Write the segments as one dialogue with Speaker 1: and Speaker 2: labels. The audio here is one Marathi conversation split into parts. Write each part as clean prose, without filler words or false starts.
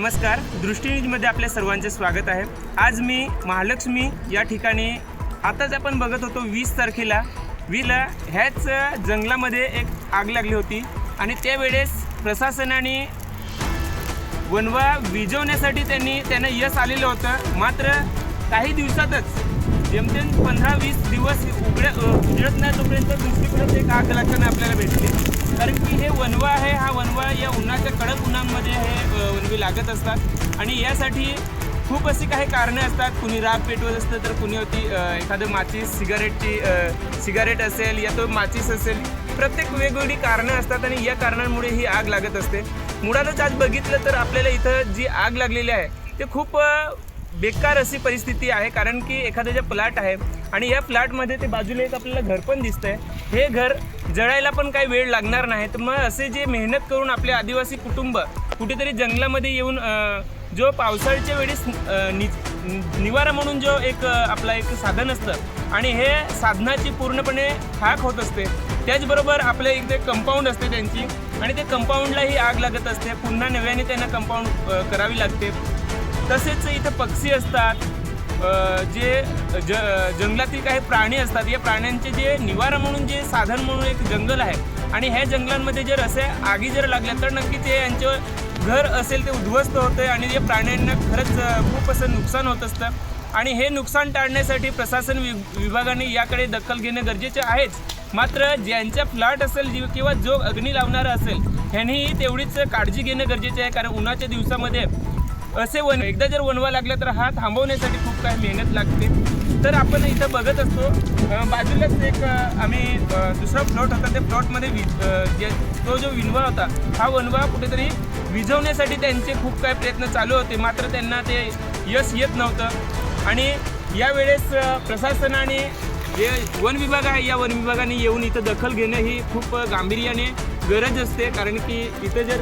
Speaker 1: नमस्कार, दृष्टी न्यूजमध्ये आपल्या सर्वांचे स्वागत आहे। आज मी महालक्ष्मी या ठिकाणी आताच आपण बघत होतो 20 तारखेला ह्याच जंगलामध्ये एक आग लागली होती आणि त्यावेळेस प्रशासनाने वनवा विझवण्यासाठी त्यांना यश आलेलं होतं। मात्र काही दिवसातच जेमतेम 15-20 दिवस उजळत नाही तोपर्यंत दुसरीकडे एक आग लागताना आपल्याला भेटली। कारण की हे वनवा आहे, हा वनवा या उन्हाच्या कडक उन्हामध्ये हे वनवी लागत असतात आणि यासाठी खूप अशी काही कारणे असतात। कुणी राग पेटवत असतं तर कुणी होती एखादं माचीस सिगारेट असेल या तो माचीस असेल, प्रत्येक वेगवेगळी कारणं असतात आणि या कारणांमुळे ही आग लागत असते। मुळातच आज बघितलं तर आपल्याला इथं जी आग लागलेली आहे ते खूप बेकार अशी परिस्थिती आहे। कारण की एखाद्या जे प्लॉट आहे आणि या प्लॉटमध्ये ते बाजूला एक आपल्याला घर पण दिसतंय, हे घर जळायला पण काही वेळ लागणार नाही। तर मग असे जे मेहनत करून आपले आदिवासी कुटुंब कुठेतरी जंगलामध्ये येऊन जो पावसाळ्याच्या वेळेस निवारा म्हणून जो एक आपला एक साधन असतं आणि हे साधनाची पूर्णपणे खाक होत असते। त्याचबरोबर आपल्या इथे कंपाऊंड असते त्यांची आणि ते कंपाऊंडलाही आग लागत असते, पुन्हा नव्याने त्यांना कंपाऊंड करावी लागते। तसेच इथं पक्षी असतात, जे जंगलातील काही प्राणी असतात, या प्राण्यांचे जे निवारा म्हणून जे साधन म्हणून एक जंगल आहे आणि ह्या जंगलांमध्ये जर असे आगी जर लागल्या तर नक्की ते यांचं घर असेल ते उद्ध्वस्त होतं आणि या प्राण्यांना खरंच खूप असं नुकसान होत असतं। आणि हे नुकसान टाळण्यासाठी प्रशासन विभागाने याकडे दखल घेणं गरजेचे आहेच। मात्र ज्यांच्या फ्लॅट असेल किंवा जो अग्नी लावणारा असेल ह्यांनीही तेवढीच काळजी घेणं गरजेचे आहे। कारण उन्हाच्या दिवसामध्ये असे एकदा जर वनवा लागला तर हा थांबवण्यासाठी खूप काही मेहनत लागते। तर आपण इथं बघत असतो बाजूलाच एक आम्ही दुसरा प्लॉट होता, त्या प्लॉटमध्ये तो जो वनवा होता हा वनवा कुठेतरी विझवण्यासाठी त्यांचे खूप काही प्रयत्न चालू होते, मात्र त्यांना ते यश येत नव्हतं। आणि यावेळेस प्रशासनाने जे वन विभाग आहे या वन विभागाने येऊन इथं दखल घेणं ही खूप गांभीर्याने गरज असते। कारण की इथं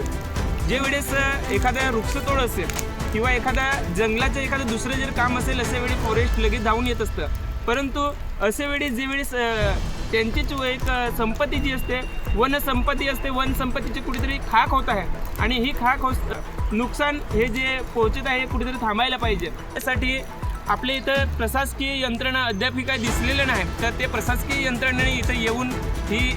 Speaker 1: जे वेळेस एखाद्या वृक्षतोड असेल किंवा एखाद्या जंगलाचं एखादं दुसरं जर काम असेल अशा वेळी फॉरेस्ट लगेच धावून येत असतं, परंतु अशा वेळी जे वेळेस त्यांचीच एक संपत्ती जी असते, वन संपत्ती असते, वन संपत्तीची कुठेतरी खाक होत आहे आणि ही खाक नुकसान हे जे पोहोचत आहे कुठेतरी थांबायला पाहिजे। त्यासाठी आपल्या इथं प्रशासकीय यंत्रणा अद्याप काही दिसलेलं नाही, तर ते प्रशासकीय यंत्रणेने इथं येऊन ही